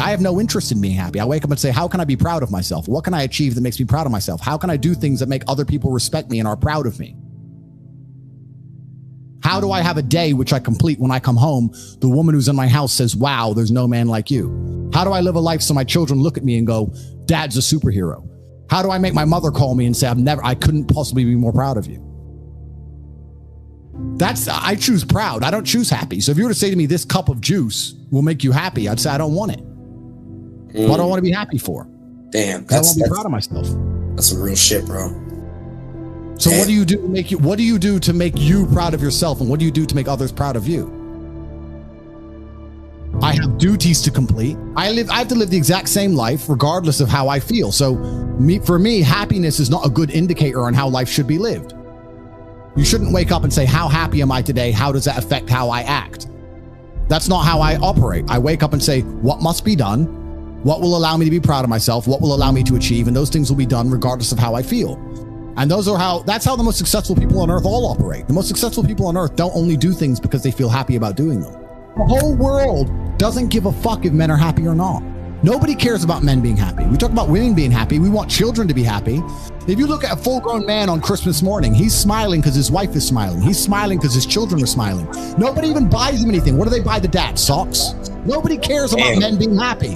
I have no interest in being happy. I wake up and say, how can I be proud of myself? What can I achieve that makes me proud of myself? How can I do things that make other people respect me and are proud of me? How do I have a day which I complete when I come home? The woman who's in my house says, wow, there's no man like you. How do I live a life so my children look at me and go, Dad's a superhero? How do I make my mother call me and say, I couldn't possibly be more proud of you? I choose proud. I don't choose happy. So if you were to say to me, this cup of juice will make you happy, I'd say, I don't want it. What do I want to be happy for? Damn. I want to be proud of myself. That's some real shit, bro. So what do you do to make you proud of yourself? And what do you do to make others proud of you? I have duties to complete. I have to live the exact same life regardless of how I feel. So for me, happiness is not a good indicator on how life should be lived. You shouldn't wake up and say, how happy am I today? How does that affect how I act? That's not how I operate. I wake up and say, what must be done? What will allow me to be proud of myself? What will allow me to achieve? And those things will be done regardless of how I feel. And that's how the most successful people on earth all operate. The most successful people on earth don't only do things because they feel happy about doing them. The whole world doesn't give a fuck if men are happy or not. Nobody cares about men being happy. We talk about women being happy. We want children to be happy. If you look at a full-grown man on Christmas morning, he's smiling because his wife is smiling. He's smiling because his children are smiling. Nobody even buys him anything. What do they buy the dad? Socks? Nobody cares about men being happy.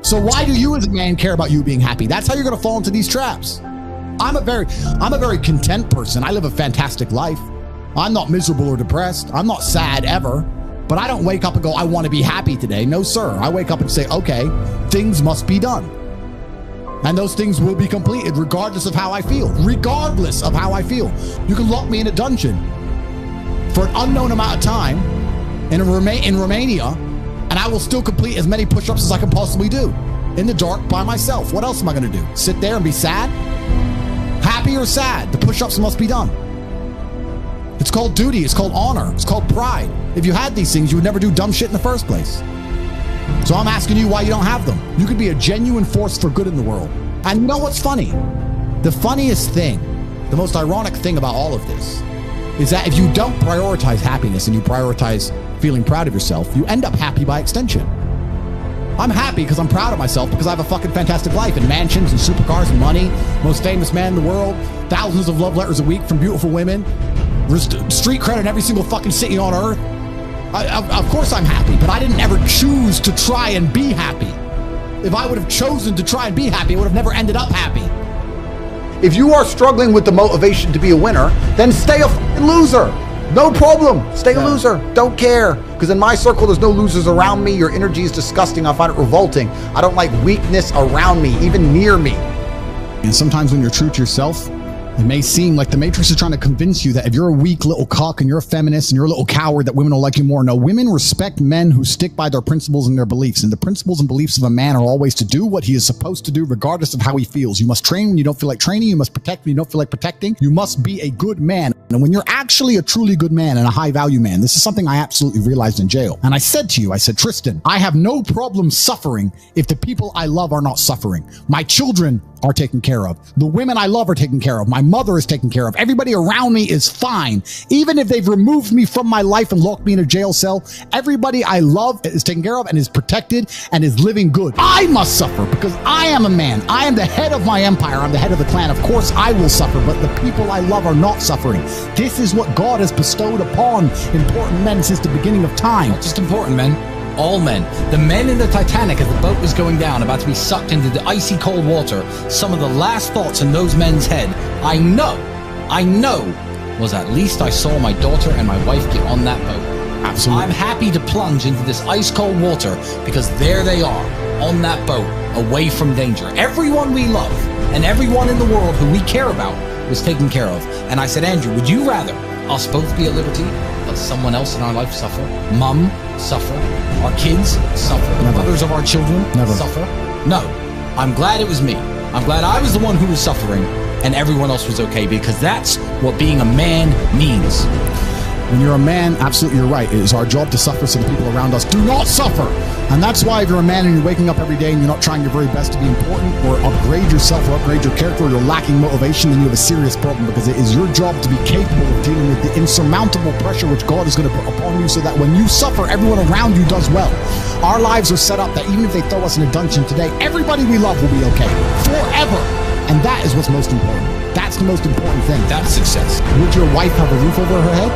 So why do you as a man care about you being happy? That's how you're going to fall into these traps. I'm a very content person. I live a fantastic life. I'm not miserable or depressed. I'm not sad ever. But I don't wake up and go, I want to be happy today. No, sir. I wake up and say, okay, things must be done. And those things will be completed regardless of how I feel. Regardless of how I feel. You can lock me in a dungeon for an unknown amount of time in Romania, and I will still complete as many push-ups as I can possibly do in the dark by myself. What else am I going to do? Sit there and be sad? Happy or sad? The push-ups must be done. It's called duty. It's called honor. It's called pride. If you had these things, you would never do dumb shit in the first place. So I'm asking you why you don't have them. You could be a genuine force for good in the world. And you know what's funny? The funniest thing, the most ironic thing about all of this is that if you don't prioritize happiness and you prioritize feeling proud of yourself, you end up happy by extension. I'm happy because I'm proud of myself because I have a fucking fantastic life and mansions and supercars and money, most famous man in the world, thousands of love letters a week from beautiful women, street credit in every single fucking city on earth. Of course I'm happy, but I didn't ever choose to try and be happy. If I would have chosen to try and be happy, I would have never ended up happy. If you are struggling with the motivation to be a winner, then stay a fucking loser. No problem. Stay a loser. Don't care. Because in my circle, there's no losers around me. Your energy is disgusting. I find it revolting. I don't like weakness around me, even near me. And sometimes when you're true to yourself, it may seem like the Matrix is trying to convince you that if you're a weak little cock and you're a feminist and you're a little coward, that women will like you more. No, women respect men who stick by their principles and their beliefs. And the principles and beliefs of a man are always to do what he is supposed to do, regardless of how he feels. You must train when you don't feel like training. You must protect when you don't feel like protecting. You must be a good man. And when you're actually a truly good man and a high value man, this is something I absolutely realized in jail. And I said to you, I said, Tristan, I have no problem suffering if the people I love are not suffering. My children are taken care of. The women I love are taken care of. My mother is taken care of. Everybody around me is fine. Even if they've removed me from my life and locked me in a jail cell, everybody I love is taken care of and is protected and is living good. I must suffer because I am a man. I am the head of my empire. I'm the head of the clan. Of course I will suffer, but the people I love are not suffering. This is what God has bestowed upon important men since the beginning of time. Not just important men. All men. The men in the Titanic as the boat was going down, about to be sucked into the icy cold water, some of the last thoughts in those men's head, I know, was at least I saw my daughter and my wife get on that boat. Absolutely. I'm happy to plunge into this ice cold water because there they are, on that boat, away from danger. Everyone we love and everyone in the world who we care about was taken care of. And I said, Andrew, would you rather us both be at liberty, but someone else in our life suffer? Mum suffer? Our kids suffer? Never. Others of our children Never. suffer? No. I'm glad it was me. I'm glad I was the one who was suffering and everyone else was okay, because that's what being a man means. When you're a man, absolutely you're right. It is our job to suffer so the people around us do not suffer. And that's why if you're a man and you're waking up every day and you're not trying your very best to be important or upgrade yourself or upgrade your character, or you're lacking motivation, then you have a serious problem, because it is your job to be capable of dealing with the insurmountable pressure which God is going to put upon you so that when you suffer, everyone around you does well. Our lives are set up that even if they throw us in a dungeon today, everybody we love will be okay forever. And that is what's most important. That's the most important thing. That's success. Would your wife have a roof over her head?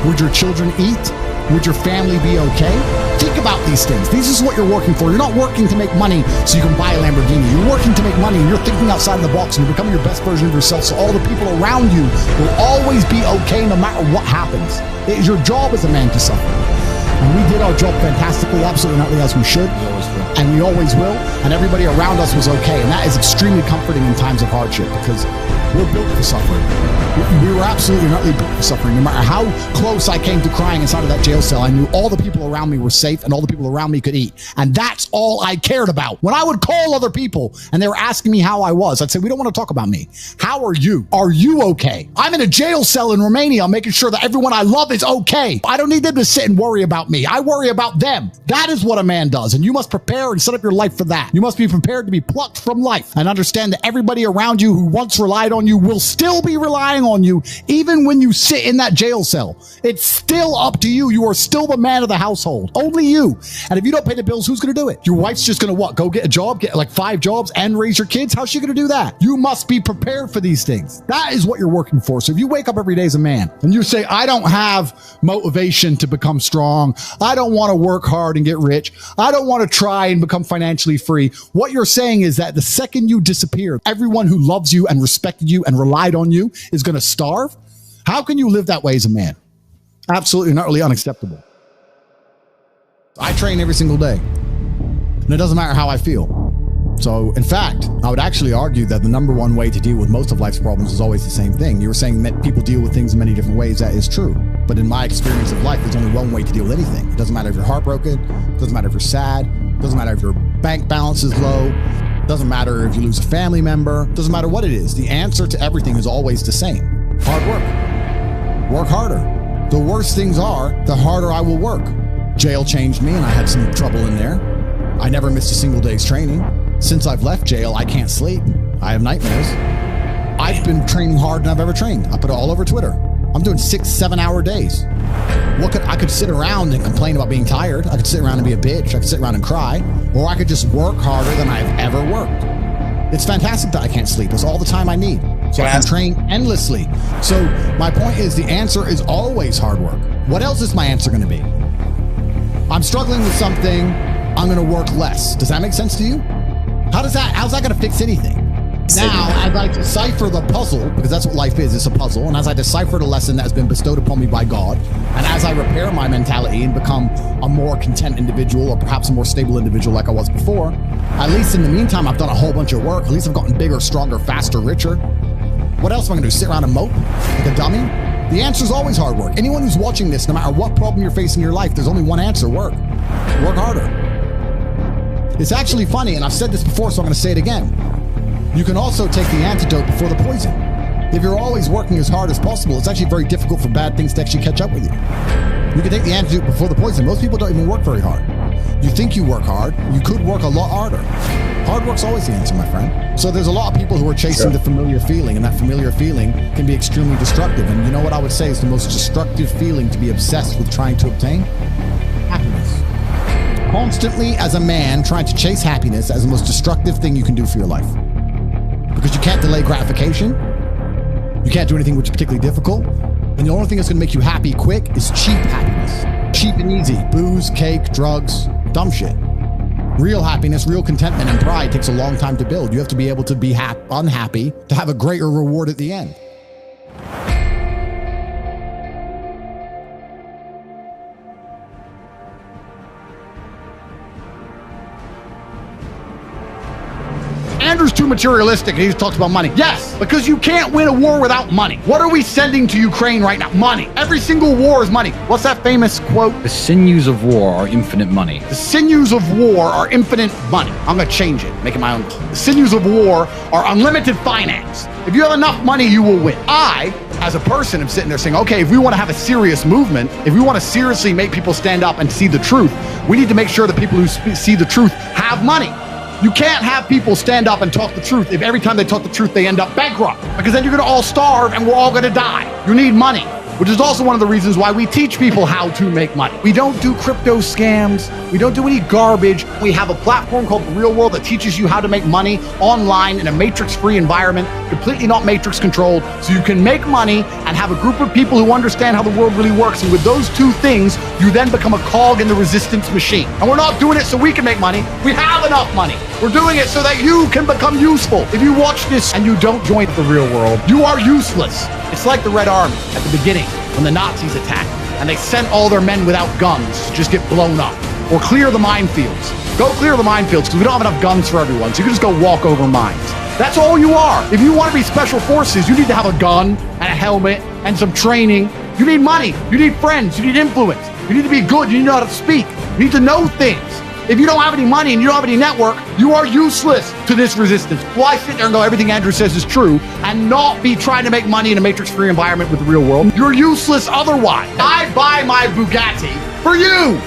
Would your children eat? Would your family be okay? Think about these things. This is what you're working for. You're not working to make money so you can buy a Lamborghini. You're working to make money and you're thinking outside the box and you're becoming your best version of yourself so all the people around you will always be okay no matter what happens. It is your job as a man to suffer. And we did our job fantastically, absolutely not as we should. We always will. And we always will. And everybody around us was okay. And that is extremely comforting in times of hardship, because we're built for suffering. We were absolutely not built for suffering. No matter how close I came to crying inside of that jail cell, I knew all the people around me were safe and all the people around me could eat. And that's all I cared about. When I would call other people and they were asking me how I was, I'd say, we don't want to talk about me. How are you? Are you okay? I'm in a jail cell in Romania, making sure that everyone I love is okay. I don't need them to sit and worry about me. I worry about them. That is what a man does. And you must prepare and set up your life for that. You must be prepared to be plucked from life and understand that everybody around you who once relied on you will still be relying on you, even when you sit in that jail cell. It's still up to you. You are still the man of the household. Only you. And if you don't pay the bills, who's going to do it? Your wife's just going to what? Go get a job, get like 5 jobs and raise your kids? How's she going to do that? You must be prepared for these things. That is what you're working for. So if you wake up every day as a man and you say, I don't have motivation to become strong, I don't want to work hard and get rich, I don't want to try and become financially free, what you're saying is that the second you disappear, everyone who loves you and respected you and relied on you is going to starve. How can you live that way as a man? Absolutely not really unacceptable. I train every single day, and it doesn't matter how I feel. So, in fact, I would actually argue that the number one way to deal with most of life's problems is always the same thing. You were saying that people deal with things in many different ways. That is true. But in my experience of life, there's only one way to deal with anything. It doesn't matter if you're heartbroken. It doesn't matter if you're sad. It doesn't matter if your bank balance is low. It doesn't matter if you lose a family member. It doesn't matter what it is. The answer to everything is always the same. Hard work. Work harder. The worse things are, the harder I will work. Jail changed me and I had some trouble in there. I never missed a single day's training. Since I've left jail, I can't sleep. I have nightmares. I've been training harder than I've ever trained. I put it all over Twitter. I'm doing 6-7 hour days. I could sit around and complain about being tired. I could sit around and be a bitch. I could sit around and cry. Or I could just work harder than I've ever worked. It's fantastic that I can't sleep. It's all the time I need. So I can train endlessly. So my point is, the answer is always hard work. What else is my answer going to be? I'm struggling with something. I'm going to work less. Does that make sense to you? How's that going to fix anything? Now, as I decipher the puzzle, because that's what life is, it's a puzzle, and as I decipher the lesson that has been bestowed upon me by God, and as I repair my mentality and become a more content individual, or perhaps a more stable individual like I was before, at least in the meantime, I've done a whole bunch of work. At least I've gotten bigger, stronger, faster, richer. What else am I going to do? Sit around and mope like a dummy? The answer is always hard work. Anyone who's watching this, no matter what problem you're facing in your life, there's only one answer: work. Work harder. It's actually funny, and I've said this before, so I'm going to say it again. You can also take the antidote before the poison. If you're always working as hard as possible, it's actually very difficult for bad things to actually catch up with you. You can take the antidote before the poison. Most people don't even work very hard. You think you work hard. You could work a lot harder. Hard work's always the answer, my friend. So there's a lot of people who are chasing the familiar feeling, and that familiar feeling can be extremely destructive. And you know what I would say is the most destructive feeling to be obsessed with trying to obtain? Happiness. Constantly, as a man, trying to chase happiness as the most destructive thing you can do for your life. Because you can't delay gratification. You can't do anything which is particularly difficult. And the only thing that's going to make you happy quick is cheap happiness. Cheap and easy. Booze, cake, drugs, dumb shit. Real happiness, real contentment, and pride takes a long time to build. You have to be able to be unhappy to have a greater reward at the end. Andrew's too materialistic and he just talks about money. Yes, because you can't win a war without money. What are we sending to Ukraine right now? Money. Every single war is money. What's that famous quote? The sinews of war are infinite money. The sinews of war are infinite money. I'm going to change it, make it my own. The sinews of war are unlimited finance. If you have enough money, you will win. I as a person, I'm sitting there saying, okay, if we want to have a serious movement, if we want to seriously make people stand up and see the truth, we need to make sure that people who see the truth have money. You can't have people stand up and talk the truth if every time they talk the truth, they end up bankrupt, because then you're going to all starve and we're all going to die. You need money, which is also one of the reasons why we teach people how to make money. We don't do crypto scams. We don't do any garbage. We have a platform called The Real World that teaches you how to make money online in a matrix-free environment, completely not matrix controlled, so you can make money and have a group of people who understand how the world really works. And with those two things, you then become a cog in the resistance machine. And we're not doing it so we can make money. We have enough money. We're doing it so that you can become useful. If you watch this and you don't join The Real World, you are useless. It's like the Red Army at the beginning when the Nazis attacked and they sent all their men without guns to just get blown up. Or clear the minefields. Go clear the minefields, because we don't have enough guns for everyone, so you can just go walk over mines. That's all you are. If you want to be special forces, you need to have a gun and a helmet and some training. You need money. You need friends. You need influence. You need to be good. You need to know how to speak. You need to know things. If you don't have any money and you don't have any network, you are useless to this resistance. Why sit there and go, everything Andrew says is true, and not be trying to make money in a matrix-free environment with the real world? You're useless otherwise. I buy my Bugatti for you.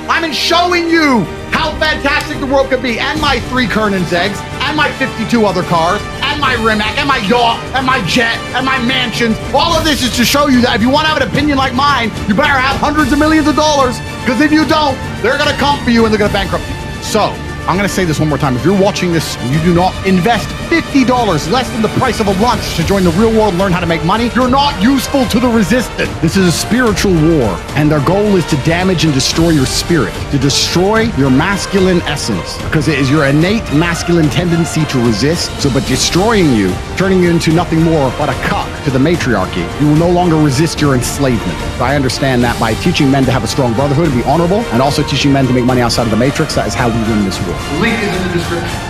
I'm showing you how fantastic the world could be, and my 3 Kernan's eggs, and my 52 other cars, and my Rimac, and my yacht, and my jet, and my mansions. All of this is to show you that if you want to have an opinion like mine, you better have hundreds of millions of dollars, because if you don't, they're going to come for you and they're going to bankrupt you. So, I'm going to say this one more time. If you're watching this and you do not invest $50, less than the price of a lunch, to join the real world and learn how to make money, you're not useful to the resistance. This is a spiritual war, and their goal is to damage and destroy your spirit, to destroy your masculine essence, because it is your innate masculine tendency to resist. So by destroying you, turning you into nothing more but a cuck to the matriarchy, you will no longer resist your enslavement. So I understand that by teaching men to have a strong brotherhood and be honorable, and also teaching men to make money outside of the matrix, that is how we win this war. The link is in the description.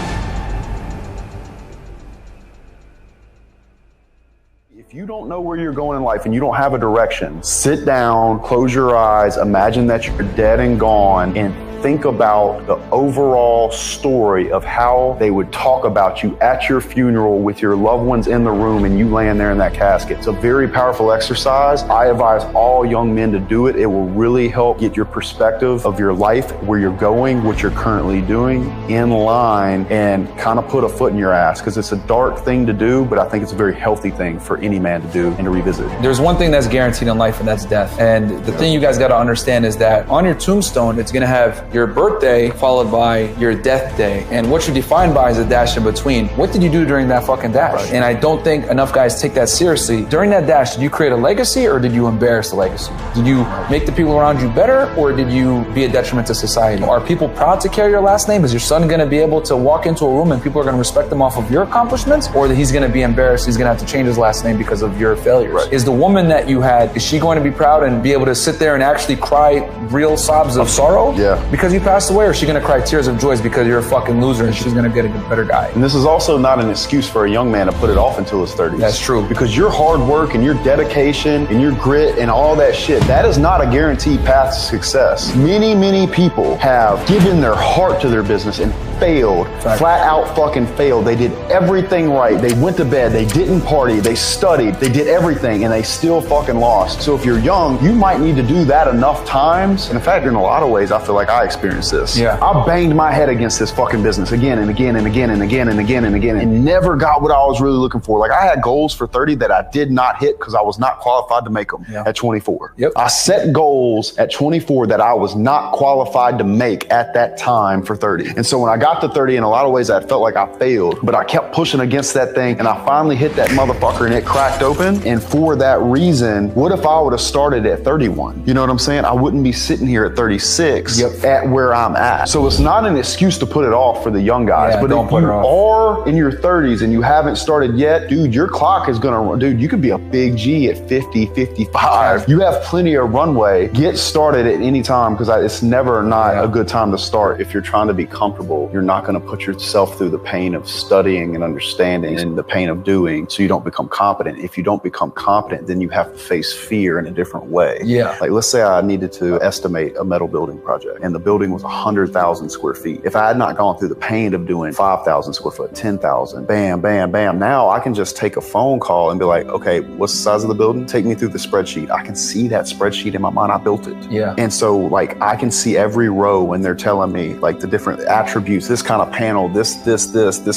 If you don't know where you're going in life and you don't have a direction, sit down, close your eyes, imagine that you're dead and gone, and think about the overall story of how they would talk about you at your funeral with your loved ones in the room and you laying there in that casket. It's a very powerful exercise. I advise all young men to do it. It will really help get your perspective of your life, where you're going, what you're currently doing, in line, and kind of put a foot in your ass, because it's a dark thing to do, but I think it's a very healthy thing for any man to do and to revisit. There's one thing that's guaranteed in life, and that's death. And the thing you guys got to understand is that on your tombstone, it's going to have your birthday followed by your death day. And what you're defined by is a dash in between. What did you do during that fucking dash? Right. And I don't think enough guys take that seriously. During that dash, did you create a legacy or did you embarrass the legacy? Did you make the people around you better, or did you be a detriment to society? Are people proud to carry your last name? Is your son going to be able to walk into a room and people are going to respect him off of your accomplishments, or that he's going to be embarrassed, he's going to have to change his last name because of your failures? Right. Is the woman that you had, is she going to be proud and be able to sit there and actually cry real sobs of sorrow? Yeah. Because you passed away, or is she going to cry tears of joy because you're a fucking loser and she's going to get a better guy? And this is also not an excuse for a young man to put it off until his 30s. That's true. Because your hard work and your dedication and your grit and all that shit, that is not a guaranteed path to success. Many, many people have given their heart to their business and failed, flat out fucking failed. They did everything right. They went to bed, they didn't party, they studied, they did everything, and they still fucking lost. So if you're young, you might need to do that enough times. And in fact, in a lot of ways, I feel like I experienced this. Yeah. I banged my head against this fucking business again and again and again and again and again and again, and never got what I was really looking for. Like, I had goals for 30 that I did not hit because I was not qualified to make them at 24. Yep. I set goals at 24 that I was not qualified to make at that time for 30. And so when I got to 30, in a lot of ways, I felt like I failed, but I kept pushing against that thing, and I finally hit that motherfucker and it cracked open. And for that reason, what if I would have started at 31? You know what I'm saying? I wouldn't be sitting here at 36 at where I'm at. So it's not an excuse to put it off for the young guys, but if you are in your 30s and you haven't started yet, dude, your clock is gonna run. Dude, you could be a big G at 50, 55. You have plenty of runway. Get started at any time, because it's never not a good time to start. If you're trying to be comfortable, you're not gonna put yourself through the pain of studying and understanding and the pain of doing, so you don't become competent. If you don't become competent, then you have to face fear in a different way. Yeah. Like, let's say I needed to estimate a metal building project, and the building was 100,000 square feet. If I had not gone through the pain of doing 5,000 square foot, 10,000, bam, bam, bam. Now I can just take a phone call and be like, okay, what's the size of the building? Take me through the spreadsheet. I can see that spreadsheet in my mind. I built it. Yeah. And so like, I can see every row when they're telling me like the different attributes, this kind of panel, this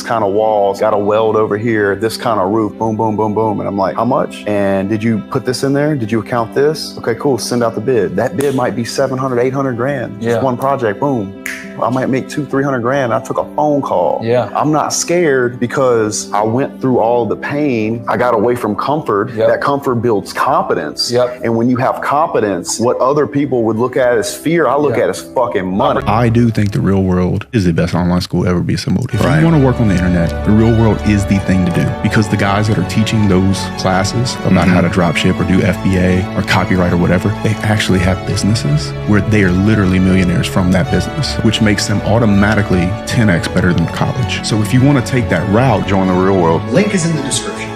kind of walls, got a weld over here, this kind of roof, boom, boom, boom, boom. And I'm like, how much? And did you put this in there? Did you account this? Okay, cool. Send out the bid. That bid might be 700, 800 grand. Yeah. Just one project, boom. I might make 200-300 grand. I took a phone call. Yeah. I'm not scared because I went through all the pain. I got away from comfort. Yep. That comfort builds competence. Yep. And when you have competence, what other people would look at as fear, I look at as fucking money. I do think the Real World is the best online school ever be assembled. If you want to work on the internet, the Real World is the thing to do, because the guys that are teaching those classes about how to drop ship or do FBA or copyright or whatever, they actually have businesses where they are literally millionaires from that business, which makes them automatically 10x better than college. So if you want to take that route, Join the Real World. Link is in the description.